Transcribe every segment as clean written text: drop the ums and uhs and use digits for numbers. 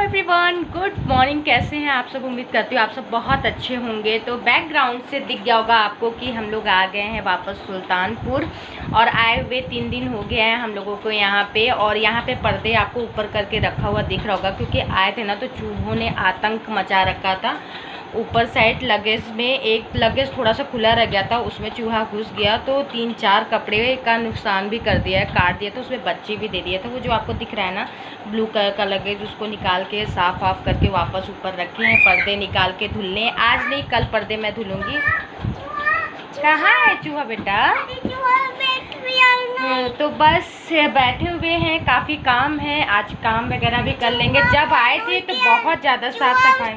Everyone, good morning. कैसे हैं आप सब? उम्मीद करती हूँ आप सब बहुत अच्छे होंगे। तो बैकग्राउंड से दिख गया होगा आपको कि हम लोग आ गए हैं वापस सुल्तानपुर और आए हुए 3 दिन हो गया है हम लोगों को यहाँ पे। और यहाँ पे पर्दे आपको ऊपर करके रखा हुआ दिख रहा होगा क्योंकि आए थे ना तो चूहों ने आतंक मचा रखा था। ऊपर साइड लगेज में एक लगेज थोड़ा सा खुला रह गया था, उसमें चूहा घुस गया तो 3-4 कपड़े का नुकसान भी कर दिया है, काट दिया। तो उसमें बच्चे भी दे दिए थे। वो जो आपको दिख रहा है ना ब्लू कलर का लगेज, उसको निकाल के साफ वाफ करके वापस ऊपर रखे हैं। पर्दे निकाल के धुलने, आज नहीं कल पर्दे मैं धुलूँगी। कहाँ है चूहा बेटा? तो बस बैठे हुए हैं, काफ़ी काम है, आज काम वगैरह भी कर लेंगे। जब आए थे तो बहुत ज़्यादा साफ सफाई,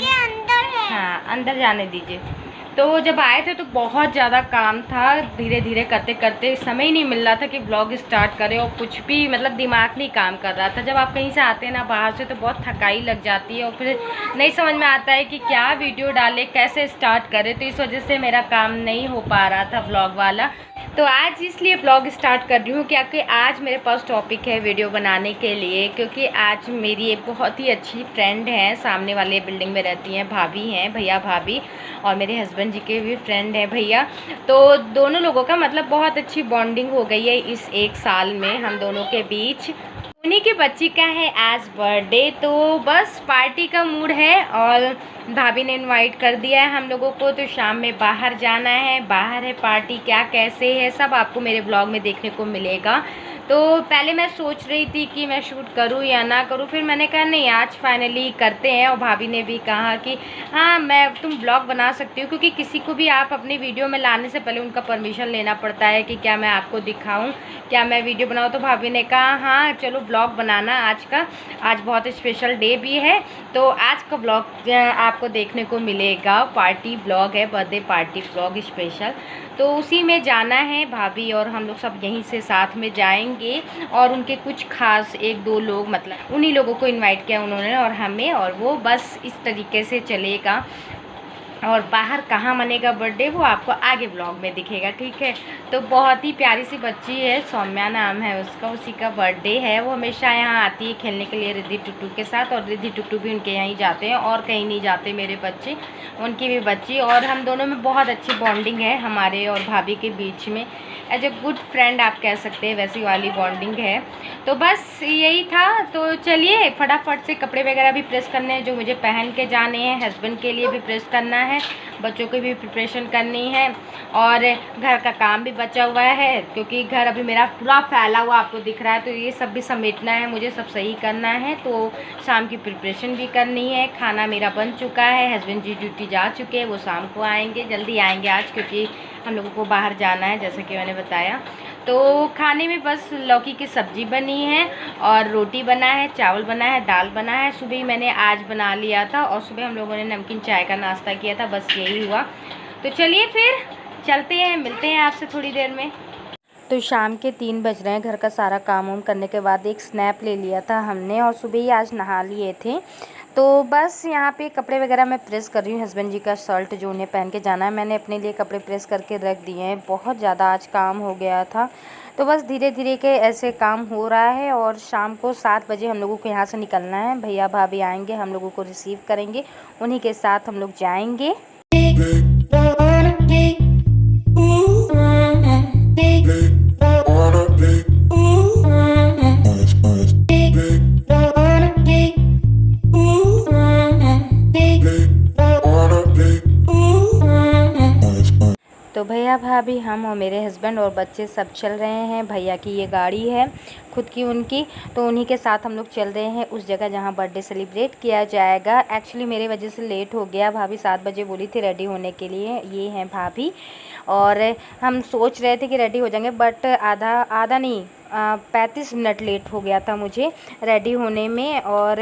हाँ अंदर जाने दीजिए। तो जब आए थे तो बहुत ज़्यादा काम था, धीरे धीरे करते करते समय ही नहीं मिल रहा था कि व्लॉग स्टार्ट करें और कुछ भी मतलब दिमाग नहीं काम कर रहा था। जब आप कहीं से आते हैं ना बाहर से तो बहुत थकाई लग जाती है और फिर नहीं समझ में आता है कि क्या वीडियो डालें, कैसे स्टार्ट करें। तो इस वजह से मेरा काम नहीं हो पा रहा था व्लॉग वाला। तो आज इसलिए ब्लॉग स्टार्ट कर रही हूँ क्योंकि आज मेरे पास टॉपिक है वीडियो बनाने के लिए। क्योंकि आज मेरी एक बहुत ही अच्छी फ्रेंड है, सामने वाले बिल्डिंग में रहती हैं, भाभी हैं, भैया भाभी, और मेरे हस्बैंड जी के भी फ्रेंड हैं भैया। तो दोनों लोगों का मतलब बहुत अच्छी बॉन्डिंग हो गई है इस 1 साल में हम दोनों के बीच। उन्हीं के बच्ची का है आज बर्थडे, तो बस पार्टी का मूड है और भाभी ने इनवाइट कर दिया है हम लोगों को। तो शाम में बाहर जाना है, बाहर है पार्टी, क्या कैसे है सब आपको मेरे ब्लॉग में देखने को मिलेगा। तो पहले मैं सोच रही थी कि मैं शूट करूं या ना करूं, फिर मैंने कहा नहीं आज फाइनली करते हैं। और भाभी ने भी कहा कि हाँ तुम ब्लॉग बना सकती हो, क्योंकि किसी को भी आप अपनी वीडियो में लाने से पहले उनका परमिशन लेना पड़ता है कि क्या मैं आपको दिखाऊं, क्या मैं वीडियो बनाऊं। तो भाभी ने कहा हाँ चलो ब्लॉग बनाना आज का, आज बहुत स्पेशल डे भी है। तो आज का ब्लॉग आपको देखने को मिलेगा, पार्टी ब्लॉग है, बर्थडे पार्टी ब्लॉग स्पेशल। तो उसी में जाना है, भाभी और हम लोग सब यहीं से साथ में जाएंगे। और उनके कुछ खास 1-2 लोग, मतलब उन्हीं लोगों को इनवाइट किया उन्होंने और हमें, और वो बस इस तरीके से चलेगा। और बाहर कहाँ मनेगा बर्थडे वो आपको आगे ब्लॉग में दिखेगा, ठीक है। तो बहुत ही प्यारी सी बच्ची है, सौम्या नाम है उसका, उसी का बर्थडे है। वो हमेशा यहाँ आती है खेलने के लिए रिद्धि टुट्टू के साथ, और रिद्धि टुट्टू भी उनके यहाँ ही जाते हैं और कहीं नहीं जाते मेरे बच्चे, उनकी भी बच्ची। और हम दोनों में बहुत अच्छी बॉन्डिंग है हमारे और भाभी के बीच में, एज ए गुड फ्रेंड आप कह सकते हैं, वैसी वाली बॉन्डिंग है। तो बस यही था। तो चलिए फटाफट से कपड़े वगैरह भी प्रेस करने हैं जो मुझे पहन के जाने हैं, हस्बैंड के लिए भी प्रेस करना है, बच्चों की भी प्रिपरेशन करनी है, और घर का काम भी बचा हुआ है क्योंकि घर अभी मेरा पूरा फैला हुआ आपको दिख रहा है। तो ये सब भी समेटना है मुझे, सब सही करना है। तो शाम की प्रिपरेशन भी करनी है। खाना मेरा बन चुका है, हस्बैंड जी ड्यूटी जा चुके हैं, वो शाम को आएंगे, जल्दी आएंगे आज क्योंकि हम लोगों को बाहर जाना है जैसे कि मैंने बताया। तो खाने में बस लौकी की सब्ज़ी बनी है और रोटी बना है, चावल बना है, दाल बना है। सुबह ही मैंने आज बना लिया था और सुबह हम लोगों ने नमकीन चाय का नाश्ता किया था, बस यही हुआ। तो चलिए फिर चलते हैं, मिलते हैं आपसे थोड़ी देर में। तो शाम के 3 बज रहे हैं। घर का सारा काम वाम करने के बाद एक स्नैप ले लिया था हमने और सुबह ही आज नहा लिए थे। तो बस यहाँ पे कपड़े वगैरह मैं प्रेस कर रही हूँ। हस्बैंड जी का शर्ट जो उन्हें पहन के जाना है, मैंने अपने लिए कपड़े प्रेस करके रख दिए हैं। बहुत ज़्यादा आज काम हो गया था, तो बस धीरे धीरे के ऐसे काम हो रहा है। और शाम को 7 बजे हम लोगों को यहाँ से निकलना है। भैया भाभी आएंगे, हम लोगों को रिसीव करेंगे, उन्हीं के साथ हम लोग जाएंगे। तो भैया भाभी, हम और मेरे हस्बैंड और बच्चे सब चल रहे हैं। भैया की ये गाड़ी है खुद की उनकी, तो उन्हीं के साथ हम लोग चल रहे हैं उस जगह जहां बर्थडे सेलिब्रेट किया जाएगा। एक्चुअली मेरे वजह से लेट हो गया, भाभी 7 बजे बोली थी रेडी होने के लिए। ये हैं भाभी, और हम सोच रहे थे कि रेडी हो जाएंगे, बट आधा नहीं 35 मिनट लेट हो गया था मुझे रेडी होने में। और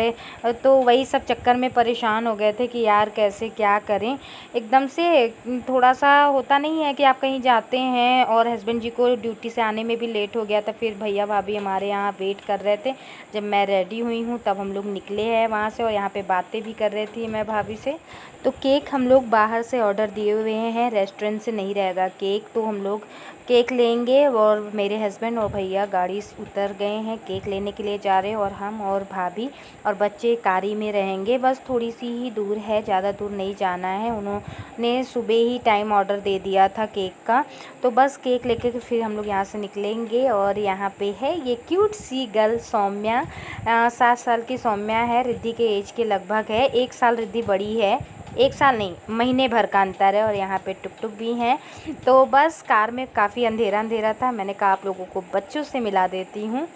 तो वही सब चक्कर में परेशान हो गए थे कि यार कैसे क्या करें। एकदम से थोड़ा सा होता नहीं है कि आप कहीं जाते हैं और हस्बैंड जी को ड्यूटी से आने में भी लेट हो गया था। फिर भैया भाभी हमारे यहाँ वेट कर रहे थे। जब मैं रेडी हुई हूँ तब हम लोग निकले हैं वहाँ से, और यहाँ पे बातें भी कर रही थी मैं भाभी से। तो केक हम लोग बाहर से ऑर्डर दिए हुए हैं, रेस्टोरेंट से नहीं रहेगा केक। तो हम लोग केक लेंगे और मेरे हस्बैंड और भैया गाड़ी से उतर गए हैं, केक लेने के लिए जा रहे हैं और हम और भाभी और बच्चे कारी में रहेंगे। बस थोड़ी सी ही दूर है, ज़्यादा दूर नहीं जाना है। उन्होंने सुबह ही टाइम ऑर्डर दे दिया था केक का, तो बस केक लेके फिर हम लोग यहाँ से निकलेंगे। और यहाँ पे है ये क्यूट सी गर्ल सौम्या, 7 साल की सौम्या है, रिद्धि के एज के लगभग है। 1 साल रिद्धि बड़ी है, 1 साल नहीं, महीने भर का अंतर है। और यहाँ पे टुक टुक भी हैं। तो बस कार में काफ़ी अंधेरा था, मैंने कहा आप लोगों को बच्चों से मिला देती हूँ।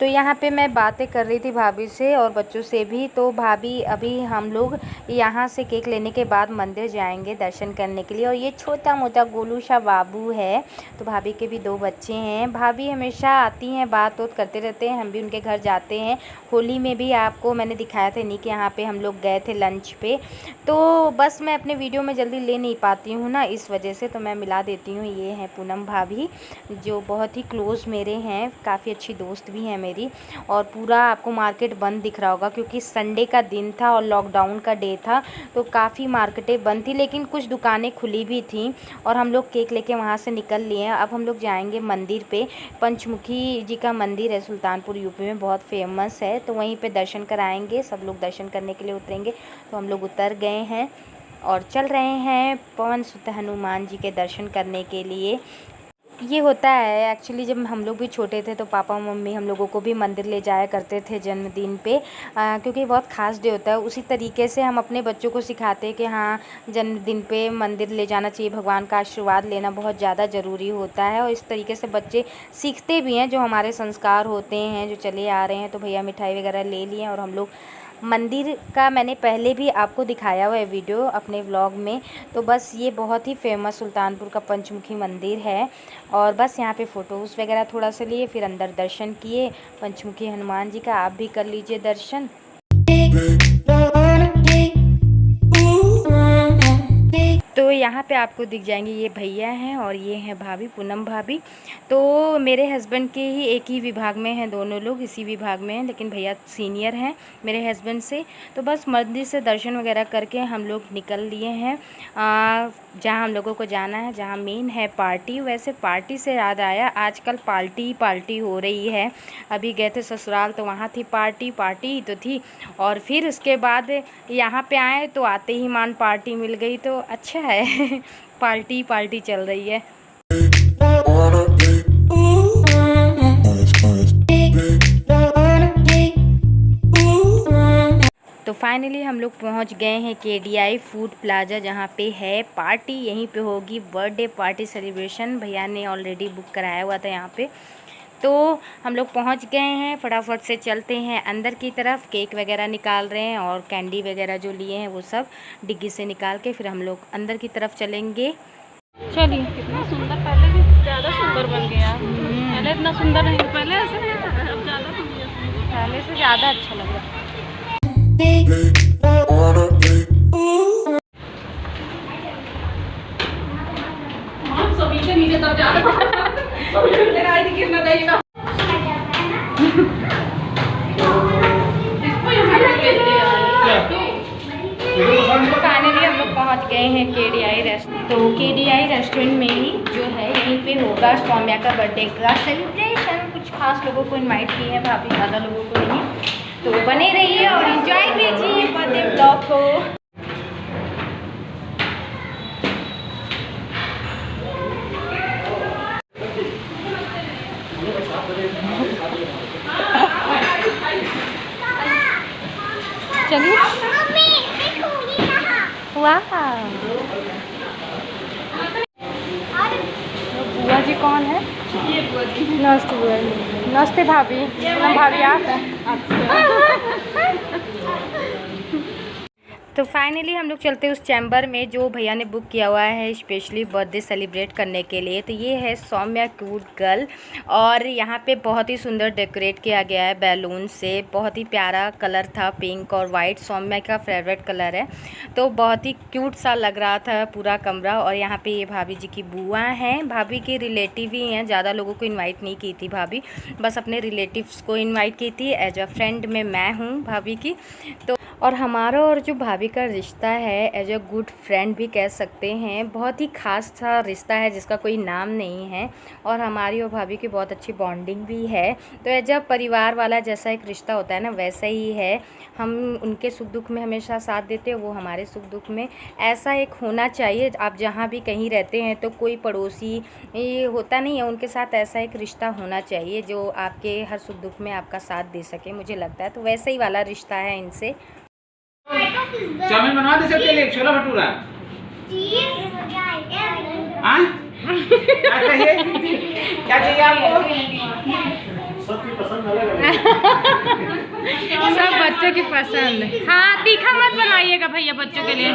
तो यहाँ पे मैं बातें कर रही थी भाभी से और बच्चों से भी। तो भाभी अभी हम लोग यहाँ से केक लेने के बाद मंदिर जाएंगे दर्शन करने के लिए। और ये छोटा मोटा गोलू सा बाबू है। तो भाभी के भी 2 बच्चे हैं। भाभी हमेशा आती हैं, बात करते रहते हैं, हम भी उनके घर जाते हैं। होली में भी आपको मैंने दिखाया था इन्हीं के यहाँ पे हम लोग गए थे लंच पे। तो बस मैं अपने वीडियो में जल्दी ले नहीं पाती हूँ ना, इस वजह से तो मैं मिला देती हूँ। ये हैं पूनम भाभी, जो बहुत ही क्लोज़ मेरे हैं, काफ़ी अच्छी दोस्त भी हैं मेरी। और पूरा आपको मार्केट बंद दिख रहा होगा क्योंकि संडे का दिन था और लॉकडाउन का डे था, तो काफ़ी मार्केटें बंद थी, लेकिन कुछ दुकानें खुली भी थी। और हम लोग केक लेके वहाँ से निकल लिए हैं। अब हम लोग जाएंगे मंदिर पे। पंचमुखी जी का मंदिर है, सुल्तानपुर यूपी में, बहुत फेमस है। तो वहीं पे दर्शन कराएंगे, सब लोग दर्शन करने के लिए उतरेंगे। तो हम लोग उतर गए हैं और चल रहे हैं पवन सुत हनुमान जी के दर्शन करने के लिए। ये होता है एक्चुअली, जब हम लोग भी छोटे थे तो पापा मम्मी हम लोगों को भी मंदिर ले जाया करते थे जन्मदिन पे, क्योंकि बहुत ख़ास डे होता है। उसी तरीके से हम अपने बच्चों को सिखाते हैं कि हाँ, जन्मदिन पे मंदिर ले जाना चाहिए, भगवान का आशीर्वाद लेना बहुत ज़्यादा ज़रूरी होता है। और इस तरीके से बच्चे सीखते भी हैं, जो हमारे संस्कार होते हैं जो चले आ रहे हैं। तो भैया मिठाई वगैरह ले लिए और हम लोग मंदिर का मैंने पहले भी आपको दिखाया हुआ है वीडियो अपने व्लॉग में। तो बस ये बहुत ही फेमस सुल्तानपुर का पंचमुखी मंदिर है। और बस यहाँ पे फ़ोटोज़ वगैरह थोड़ा सा लिए, फिर अंदर दर्शन किए पंचमुखी हनुमान जी का। आप भी कर लीजिए दर्शन। तो यहाँ पे आपको दिख जाएंगे, ये भैया हैं और ये हैं भाभी, पूनम भाभी। तो मेरे हस्बैंड के ही एक ही विभाग में हैं, दोनों लोग इसी विभाग में हैं, लेकिन भैया सीनियर हैं मेरे हस्बैंड से। तो बस मंदिर से दर्शन वगैरह करके हम लोग निकल लिए हैं जहाँ हम लोगों को जाना है, जहाँ मेन है पार्टी। वैसे पार्टी से याद आया, आजकल पार्टी हो रही है। अभी गए थे ससुराल तो वहाँ थी पार्टी तो थी। और फिर उसके बाद यहाँ पे आए तो आते ही मान पार्टी मिल गई, तो अच्छा है पार्टी चल रही है। तो फाइनली हम लोग पहुंच गए हैं KDI फूड प्लाजा, जहां पे है पार्टी। यहीं पे होगी बर्थडे पार्टी सेलिब्रेशन। भैया ने ऑलरेडी बुक कराया हुआ था यहाँ पे। तो हम लोग पहुंच गए हैं, फटाफट से चलते हैं अंदर की तरफ। केक वगैरह निकाल रहे हैं और कैंडी वगैरह जो लिए हैं वो सब डिग्गी से निकाल के फिर हम लोग अंदर की तरफ चलेंगे। चलिए। कितना सुंदर, पहले भी ज़्यादा सुंदर बन गया। पहले इतना सुंदर नहीं, पहले ऐसे नहीं था, अब ज़्यादा सुंदर, पहले से ज़्यादा अच्छा लग रहा है। सभी के नीचे तब जा गिरना चाहिए ना। फाइनली हम लोग पहुंच गए हैं KDI रेस्टोरेंट। तो KDI रेस्टोरेंट में ही जो है यहीं पे होगा सौम्या का बर्थडे का सेलिब्रेशन। कुछ खास लोगों को इनवाइट किए हैं, काफ़ी ज़्यादा लोगों को नहीं। तो बने रहिए और एंजॉय कीजिए बर्थडे ब्लॉग को। चलिए। वाह, बुआ जी कौन है? नमस्ते बुआ जी। नमस्ते भाभी। भाभी आप? तो फाइनली हम लोग चलते उस चैम्बर में जो भैया ने बुक किया हुआ है स्पेशली बर्थडे सेलिब्रेट करने के लिए। तो ये है सौम्या क्यूट गर्ल और यहाँ पे बहुत ही सुंदर डेकोरेट किया गया है बैलून से। बहुत ही प्यारा कलर था, पिंक और वाइट, सौम्या का फेवरेट कलर है। तो बहुत ही क्यूट सा लग रहा था पूरा कमरा। और यहाँ पे ये भाभी जी की बुआ हैं, भाभी के रिलेटिव ही हैं, ज़्यादा लोगों को इन्वाइट नहीं की थी भाभी, बस अपने रिलेटिव्स को इन्वाइट की थी। एज अ फ्रेंड में मैं हूँ भाभी की। तो और हमारा और जो भाभी भाभी का रिश्ता है एज अ गुड फ्रेंड भी कह सकते हैं। बहुत ही खास सा रिश्ता है जिसका कोई नाम नहीं है, और हमारी और भाभी की बहुत अच्छी बॉन्डिंग भी है। तो एज अ परिवार वाला जैसा एक रिश्ता होता है ना, वैसा ही है। हम उनके सुख दुख में हमेशा साथ देते हैं, वो हमारे सुख दुख में। ऐसा एक होना चाहिए। आप जहाँ भी कहीं रहते हैं तो कोई पड़ोसी ये होता नहीं है, उनके साथ ऐसा एक रिश्ता होना चाहिए जो आपके हर सुख दुख में आपका साथ दे सके, मुझे लगता है। तो वैसे ही वाला रिश्ता है इनसे। चाउमीन बनवा दे सबके लिए, छोला भटूरा। हाँ? क्या चाहिए? क्या चाहिए आपको? सबकी पसंद अलग है। सब बच्चों की पसंद। हाँ, तीखा मत बनाइएगा भैया बच्चों के लिए।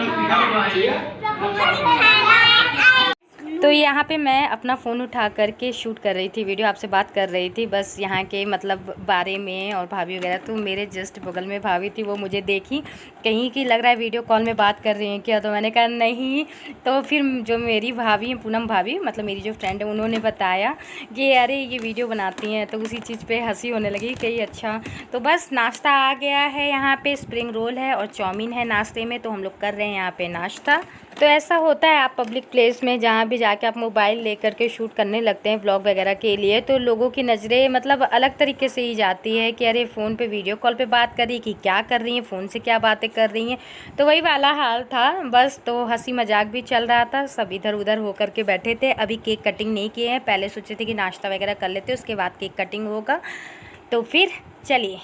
तो यहाँ पे मैं अपना फ़ोन उठा करके शूट कर रही थी, वीडियो आपसे बात कर रही थी बस यहाँ के मतलब बारे में और भाभी वगैरह। तो मेरे जस्ट बगल में भाभी थी, वो मुझे देखी कहीं कि लग रहा है वीडियो कॉल में बात कर रही हैं क्या, तो मैंने कहा नहीं। तो फिर जो मेरी भाभी हैं, पूनम भाभी, मतलब मेरी जो फ्रेंड है, उन्होंने बताया कि अरे ये वीडियो बनाती हैं। तो उसी चीज़ पे हंसी होने लगी कि अच्छा। तो बस नाश्ता आ गया है, यहाँ पे स्प्रिंग रोल है और चाउमीन है नाश्ते में, तो हम लोग कर रहे हैं यहाँ पे नाश्ता। तो ऐसा होता है, आप पब्लिक प्लेस में जहाँ भी जाके आप मोबाइल लेकर के शूट करने लगते हैं व्लॉग वगैरह के लिए, तो लोगों की नज़रें मतलब अलग तरीके से ही जाती है कि अरे फ़ोन पे वीडियो कॉल पे बात कर रही, कि क्या कर रही हैं, फ़ोन से क्या बातें कर रही हैं। तो वही वाला हाल था बस। तो हंसी मजाक भी चल रहा था, सब इधर उधर होकर के बैठे थे। अभी केक कटिंग नहीं किए हैं, पहले सोचे थे कि नाश्ता वगैरह कर लेते, उसके बाद केक कटिंग होगा। तो फिर चलिए।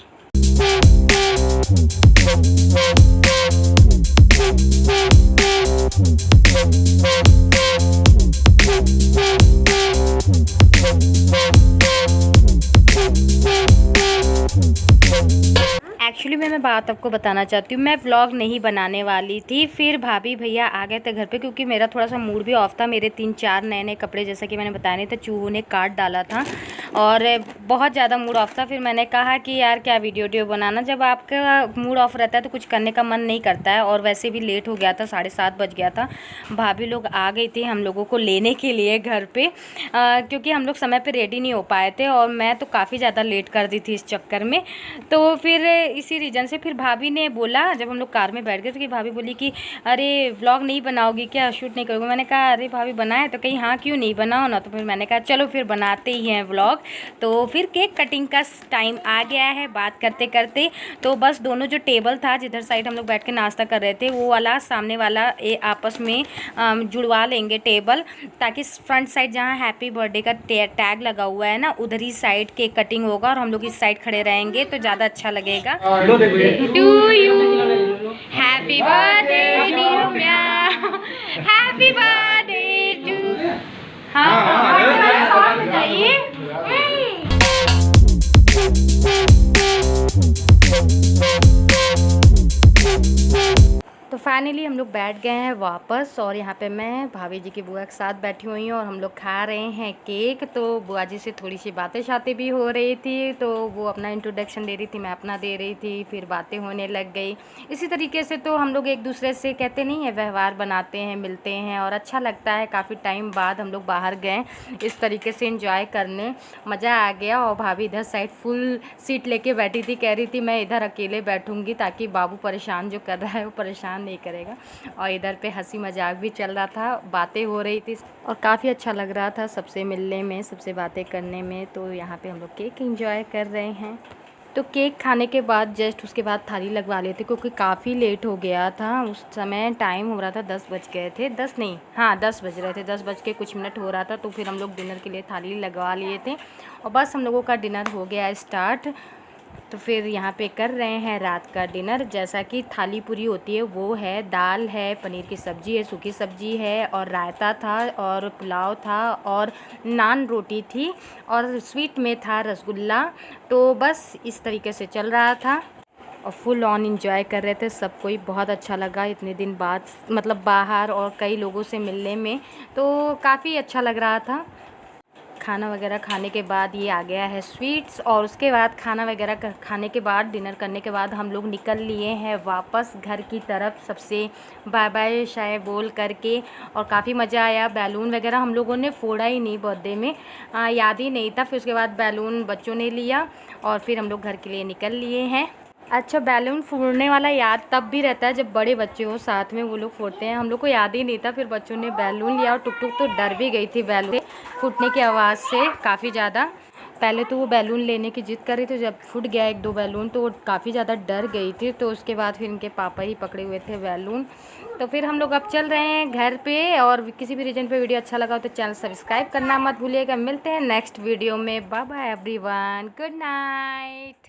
एक्चुअली मैं बात आपको बताना चाहती हूँ, मैं व्लॉग नहीं बनाने वाली थी। फिर भाभी भैया आ गए थे घर पे, क्योंकि मेरा थोड़ा सा मूड भी ऑफ था। मेरे 3-4 नए कपड़े, जैसा कि मैंने बताया नहीं था, चूहों ने काट डाला था और बहुत ज़्यादा मूड ऑफ था। फिर मैंने कहा कि यार क्या वीडियो बनाना, जब आपका मूड ऑफ रहता है तो कुछ करने का मन नहीं करता है। और वैसे भी लेट हो गया था, 7:30 बज गया था। भाभी लोग आ गई थी हम लोगों को लेने के लिए घर पे, क्योंकि हम लोग समय पे रेडी नहीं हो पाए थे और मैं तो काफ़ी ज़्यादा लेट कर दी थी इस चक्कर में। तो फिर इसी रीज़न से फिर भाभी ने बोला, जब हम लोग कार में बैठ गए तो कि भाभी बोली कि अरे व्लॉग नहीं बनाओगी क्या, शूट नहीं करोगे। मैंने कहा अरे भाभी बनाए तो कहीं हाँ क्यों नहीं, बनाओ ना। तो फिर मैंने कहा चलो फिर बनाते ही हैं व्लॉग। तो फिर केक कटिंग का टाइम आ गया है बात करते करते। तो बस दोनों जो टेबल था जिधर साइड हम लोग बैठ के नाश्ता कर रहे थे, वो वाला सामने वाला आपस में जुड़वा लेंगे टेबल, ताकि फ्रंट साइड जहाँ हैप्पी बर्थडे का टैग लगा हुआ है ना, उधर ही साइड केक कटिंग होगा और हम लोग इस साइड खड़े रहेंगे तो ज़्यादा अच्छा लगेगा। To you happy birthday Nimya, happy birthday to. हाँ बताइए। तो फाइनली हम लोग बैठ गए हैं वापस, और यहाँ पे मैं भाभी जी की बुआ के साथ बैठी हुई हूँ और हम लोग खा रहे हैं केक। तो बुआ जी से थोड़ी सी बातें शातें भी हो रही थी, तो वो अपना इंट्रोडक्शन दे रही थी, मैं अपना दे रही थी, फिर बातें होने लग गई। इसी तरीके से तो हम लोग एक दूसरे से कहते नहीं है, व्यवहार बनाते हैं, मिलते हैं और अच्छा लगता है। काफ़ी टाइम बाद हम लोग बाहर गए इस तरीके से इंजॉय करने, मज़ा आ गया। और भाभी इधर साइड फुल सीट लेके बैठी थी, कह रही थी मैं इधर अकेले बैठूँगी ताकि बाबू परेशान जो कर रहा है वो परेशान नहीं करेगा। और इधर पे हंसी मजाक भी चल रहा था, बातें हो रही थी और काफ़ी अच्छा लग रहा था सबसे मिलने में, सबसे बातें करने में। तो यहाँ पे हम लोग केक एंजॉय कर रहे हैं। तो केक खाने के बाद जस्ट उसके बाद थाली लगवा लेते, क्योंकि काफ़ी लेट हो गया था। उस समय टाइम हो रहा था 10 बज गए थे, 10 नहीं, हाँ 10 बज रहे थे, 10 बज के कुछ मिनट हो रहा था। तो फिर हम लोग डिनर के लिए थाली लगवा लिए थे और बस हम लोगों का डिनर हो गया स्टार्ट। तो फिर यहाँ पे कर रहे हैं रात का डिनर। जैसा कि थाली पूरी होती है वो है, दाल है, पनीर की सब्ज़ी है, सूखी सब्ज़ी है और रायता था और पुलाव था और नान रोटी थी और स्वीट में था रसगुल्ला। तो बस इस तरीके से चल रहा था और फुल ऑन इंजॉय कर रहे थे सब कोई। बहुत अच्छा लगा इतने दिन बाद, मतलब बाहर और कई लोगों से मिलने में, तो काफ़ी अच्छा लग रहा था। खाना वगैरह खाने के बाद ये आ गया है स्वीट्स, और उसके बाद खाना वगैरह खाने के बाद, डिनर करने के बाद हम लोग निकल लिए हैं वापस घर की तरफ, सबसे बाय बाय शाय बोल करके। और काफ़ी मज़ा आया। बैलून वगैरह हम लोगों ने फोड़ा ही नहीं बर्थडे में, याद ही नहीं था। फिर उसके बाद बैलून बच्चों ने लिया और फिर हम लोग घर के लिए निकल लिए हैं। अच्छा, बैलून फोड़ने वाला याद तब भी रहता है जब बड़े बच्चे हो साथ में, वो लोग फोड़ते हैं। हम लोग को याद ही नहीं था, फिर बच्चों ने बैलून लिया और टुक टुक तो डर भी गई थी बैलून से फूटने की आवाज़ से काफ़ी ज़्यादा। पहले तो वो बैलून लेने की जिद कर रही थी, जब फूट गया 1-2 बैलून तो वो काफ़ी ज़्यादा डर गई थी। तो उसके बाद फिर इनके पापा ही पकड़े हुए थे बैलून। तो फिर हम लोग अब चल रहे हैं घर पे। और किसी भी रीजन पे वीडियो अच्छा लगा हो तो चैनल सब्सक्राइब करना मत भूलिएगा। मिलते हैं नेक्स्ट वीडियो में। Bye bye everyone, good night.